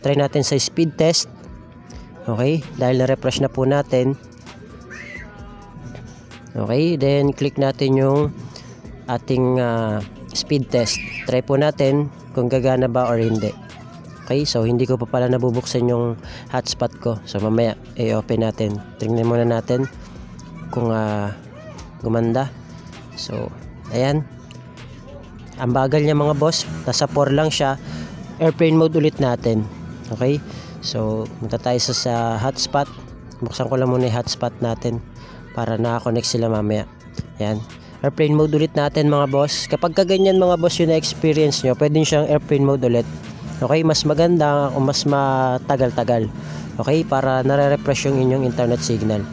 try natin sa speed test. Okay, dahil na-refresh na po natin. Okay, then click natin yung ating speed test. Try po natin kung gagana ba or hindi. Okay, so hindi ko pa pala nabubuksan yung hotspot ko. So mamaya i-open natin. Tingnan muna natin kung gumanda. So ayan. Ang bagal niya mga boss. Nasa 4 lang siya. Airplane mode ulit natin. Okay, so punta tayo sa hotspot. Buksan ko lang muna yung hotspot natin para naka-connect sila mamaya. Ayan. Airplane mode ulit natin mga boss. Kapag kaganyan mga boss yung na-experience nyo, pwede siyang airplane mode ulit. Okay, mas maganda o mas matagal-tagal. Okay, para nare-refresh yung inyong internet signal.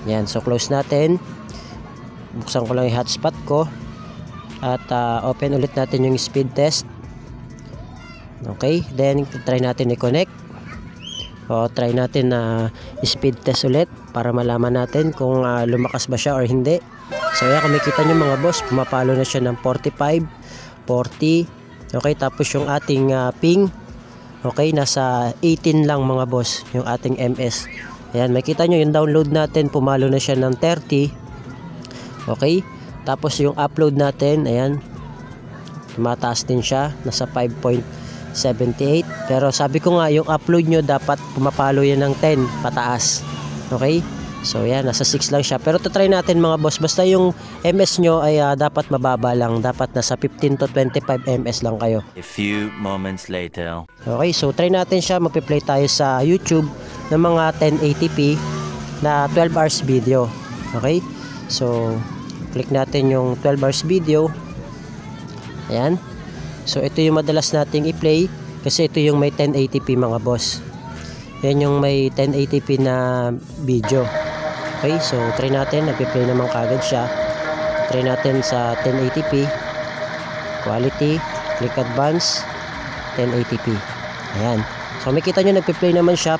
Yan, so close natin. Buksan ko lang yung hotspot ko. At open ulit natin yung speed test. Okay, then try natin i-connect. O try natin na speed test ulit para malaman natin kung lumakas ba siya or hindi. So yan, kung makikita nyo mga boss, pumapalo na siya ng 45, 40. Okay, tapos yung ating ping, okay, nasa 18 lang mga boss, yung ating MS. Ayan, makita nyo yung download natin, pumalo na siya ng 30. Okay, tapos yung upload natin, ayan, tumataas din siya, nasa 5.78. Pero sabi ko nga, yung upload nyo dapat pumapalo yan ng 10 pataas. Okay, so yan, nasa 6 lang siya. Pero try natin mga boss, basta yung MS nyo ay dapat mababa lang. Dapat nasa 15 to 25 MS lang kayo. A few moments later. Okay, so try natin siya. Magpe-play tayo sa YouTube ng mga 1080p na 12 hours video. Okay, so click natin yung 12 hours video. Ayan. So ito yung madalas nating i-play kasi ito yung may 1080p mga boss. Yan yung may 1080p na video. Okay, so try natin, nagpe-play naman kagad siya. Try natin sa 1080p. Quality, click advance, 1080p. Ayan. So makita nyo, nagpe-play naman siya.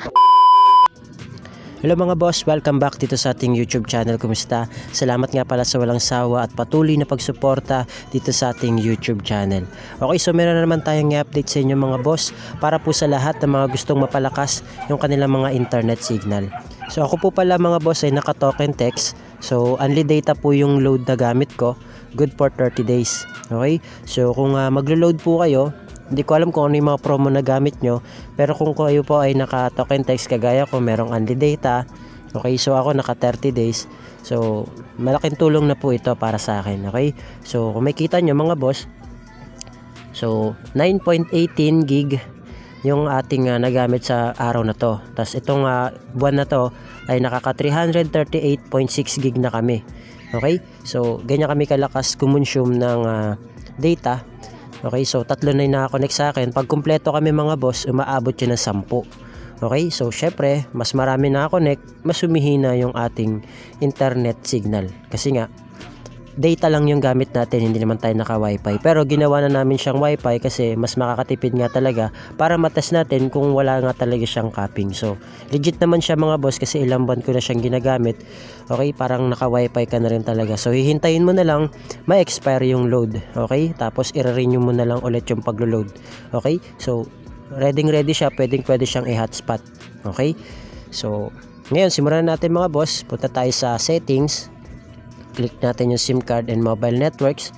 Hello mga boss, welcome back dito sa ating YouTube channel. Kumusta? Salamat nga pala sa walang sawa at patuloy na pagsuporta dito sa ating YouTube channel. Okay, so meron na naman tayong i-update sa inyo mga boss para po sa lahat ng mga gustong mapalakas yung kanilang mga internet signal. So ako po pala mga boss ay naka-token text. So only data po yung load na gamit ko. Good for 30 days. Okay, so kung maglo-load po kayo, hindi ko alam kung ano yung mga promo na gamit nyo, pero kung kayo po ay naka token text kagaya ko, merong unli data. Okay, so ako naka 30 days. So malaking tulong na po ito para sa akin. Okay, so kung makita nyo mga boss, so 9.18 gig yung ating nagamit sa araw na to. Tapos itong buwan na to ay nakaka 338.6 gig na kami. Okay, so ganyan kami kalakas kumonsume ng data. Okay, so tatlo na yung nakakonect sa akin. Pag kumpleto kami mga boss, umaabot yun ng 10. Okay, so syempre, mas marami nakakonect, mas humihina yung ating internet signal. Kasi nga, data lang yung gamit natin, hindi naman tayo naka wifi. Pero ginawa na namin siyang wifi kasi mas makakatipid nga talaga para matest natin kung wala nga talaga siyang capping. So legit naman siya mga boss kasi ilang buwan ko na siyang ginagamit. Okay, parang naka wifi ka na rin talaga. So hihintayin mo na lang ma-expire yung load. Okay, tapos i-renew mo na lang ulit yung paglo-load. Okay, so ready siya, pwede siyang i-hotspot. Okay, so ngayon simulan natin mga boss. Punta tayo sa settings. Click natin yung SIM card and mobile networks.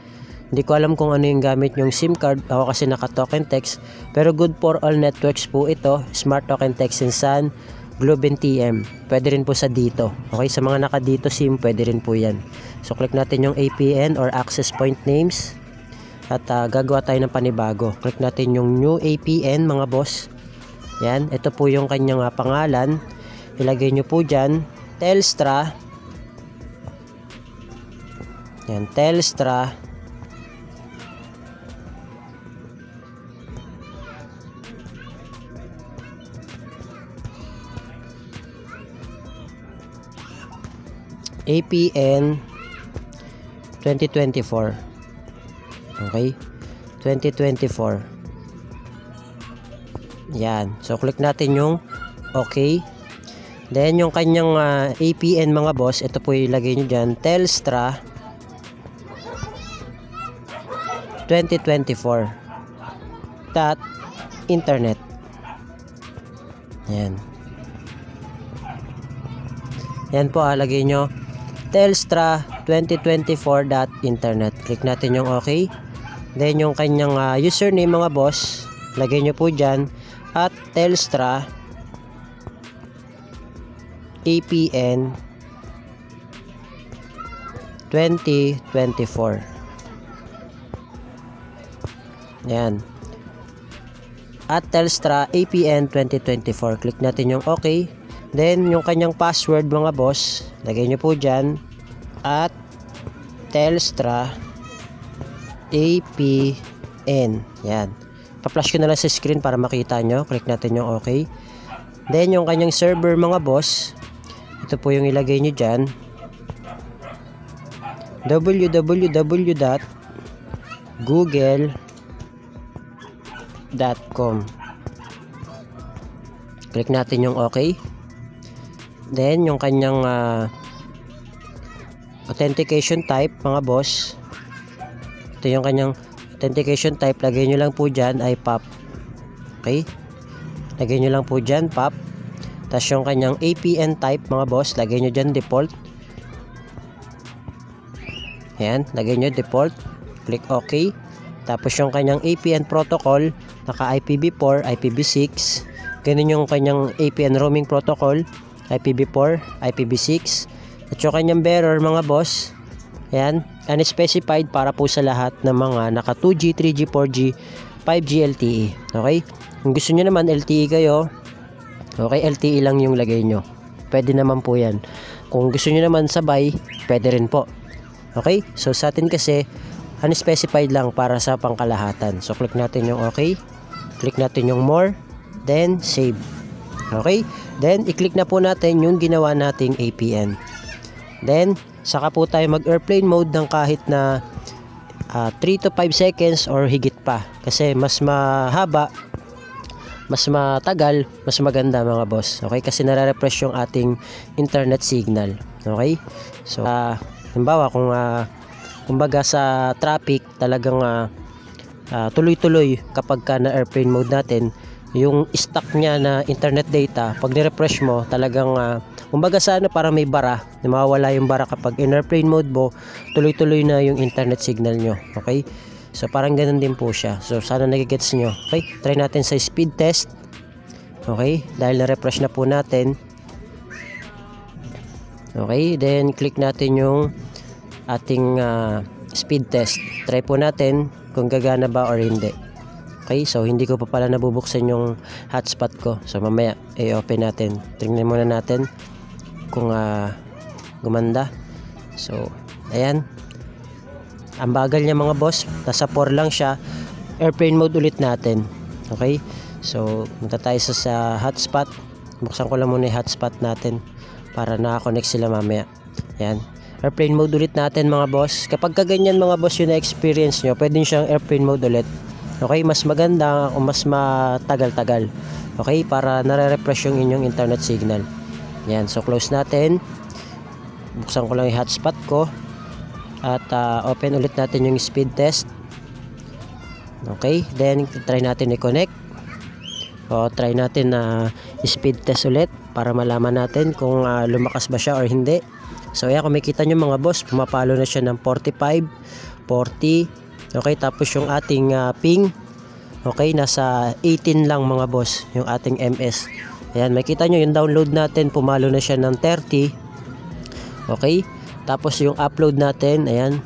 Hindi ko alam kung ano yung gamit yung SIM card. Ako kasi naka token text. Pero good for all networks po ito. Smart token text in Sun, Globe and TM. Pwede rin po sa dito. Okay, sa mga naka dito SIM, pwede rin po yan. So click natin yung APN or access point names. At gagawa tayo ng panibago. Click natin yung new APN mga boss. Yan, ito po yung kanyang pangalan. Ilagay nyo po dyan, Telstra. Yan, Telstra. APN 2024. Okay? 2024. Yan. So, click natin yung okay. Then, yung kanyang APN mga boss, ito po ilagay nyo dyan, Telstra 2024 .internet. Yan. Yan po, lagay nyo Telstra 2024.internet. Click natin yung okay. Then yung kanyang username mga boss, lagay nyo po dyan at Telstra APN 2024. Yan. At Telstra APN 2024. Click natin yung okay. Then yung kanyang password mga boss, lagay nyo po dyan at Telstra APN. Yan. Pa-flash ko na lang sa screen para makita nyo. Click natin yung okay. Then yung kanyang server mga boss, ito po yung ilagay nyo dyan, www.google.com. Click natin yung okay. Then yung kanyang authentication type mga boss, ito yung kanyang authentication type, lagay nyo lang po dyan ay PAP. Okay, lagay nyo lang po dyan PAP. Tapos yung kanyang APN type mga boss, lagay nyo dyan default. Ayan, lagay nyo default. Click OK. Tapos yung kanyang APN protocol, naka IPv4, IPv6. Ganun yung kanyang APN roaming protocol, IPv4, IPv6. At yung kanyang bearer mga boss, ayan, unspecified para po sa lahat ng mga naka 2G, 3G, 4G, 5G LTE. Okay? Kung gusto nyo naman LTE kayo, okay, LTE lang yung lagay nyo. Pwede naman po yan. Kung gusto nyo naman sabay, pwede rin po. Okay? So sa atin kasi, unspecified lang para sa pangkalahatan. So click natin yung okay. Click natin yung more. Then save. Okay? Then i-click na po natin yung ginawa nating APN. Then saka po tayo mag-airplane mode ng kahit na 3 to 5 seconds or higit pa. Kasi mas mahaba, mas matagal, mas maganda mga boss. Okay? Kasi nare-refresh yung ating internet signal. Okay? So, halimbawa kung kumbaga sa traffic, talagang tuloy-tuloy kapag ka na airplane mode natin, yung stock niya na internet data, pag ni-refresh mo, talagang kumbaga sa parang may bara, mawawala yung bara kapag in airplane mode mo, tuloy-tuloy na yung internet signal nyo. Okay? So parang ganun din po siya. So sana nagigets nyo. Okay? Try natin sa speed test. Okay? Dahil na-refresh na po natin. Okay? Then click natin yung ating speed test. Try po natin kung gagana ba or hindi. Okay? So hindi ko pa pala nabubuksan yung hotspot ko. So mamaya i-open natin. Tingnan muna natin kung gumanda. So ayan. Ang bagal niya mga boss, nasa 4 lang siya. Airplane mode ulit natin. Okay? So, punta tayo sa hotspot. Buksan ko lang muna yung hotspot natin para nakakonect sila mamaya. Ayan. Airplane mode ulit natin mga boss. Kapag kaganyan mga boss yung na-experience nyo, pwede siyang airplane mode ulit. Okay? Mas maganda o mas matagal-tagal. Okay? Para nare-refresh yung inyong internet signal. Ayan. So, close natin. Buksan ko lang yung hotspot ko. At open ulit natin yung speed test. Okay, then try natin i-connect. O try natin na speed test ulit para malaman natin kung lumakas ba siya or hindi. So ayan, kung makita nyo mga boss, pumapalo na siya ng 45, 40. Okay, tapos yung ating ping, okay, nasa 18 lang mga boss, yung ating MS. Ayan, makita nyo yung download natin, pumalo na siya ng 30. Okay. Tapos yung upload natin, ayan,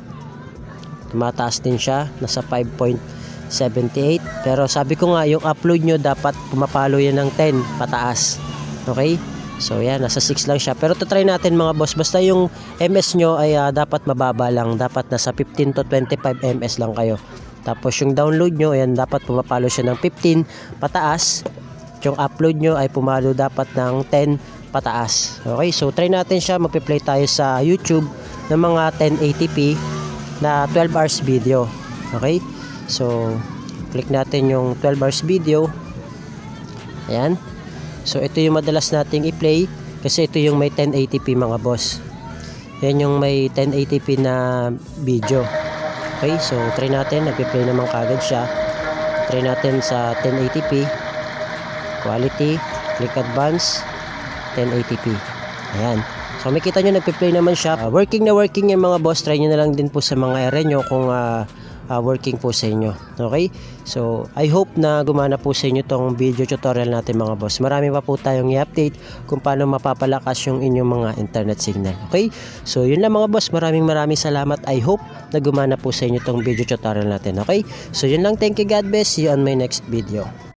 tumataas din siya, nasa 5.78. Pero sabi ko nga, yung upload nyo dapat pumapalo yan ng 10 pataas. Okay? So yan, nasa 6 lang siya. Pero try natin mga boss, basta yung MS nyo ay dapat mababa lang. Dapat nasa 15 to 25 MS lang kayo. Tapos yung download nyo, ayan, dapat pumapalo siya ng 15 pataas. Yung upload nyo ay pumalo dapat ng 10 pataas. Okay, so try natin siya. Magpe-play tayo sa YouTube ng mga 1080p na 12 hours video. Okay, so click natin yung 12 hours video. Ayan. So ito yung madalas nating i-play kasi ito yung may 1080p mga boss. Yan yung may 1080p na video. Okay, so try natin. Nagpe-play naman kagad siya. Try natin sa 1080p quality. Click advance, 1080p. Ayan. So makita nyo nagpe-play naman siya. Working na working yung mga boss. Try nyo na lang din po sa mga area nyo kung working po sa inyo. Okay? So I hope na gumana po sa inyo tong video tutorial natin mga boss. Marami pa po tayong i-update kung paano mapapalakas yung inyong mga internet signal. Okay? So yun lang mga boss. Maraming salamat. I hope na gumana po sa inyo tong video tutorial natin. Okay? So yun lang. Thank you. God bless. See you on my next video.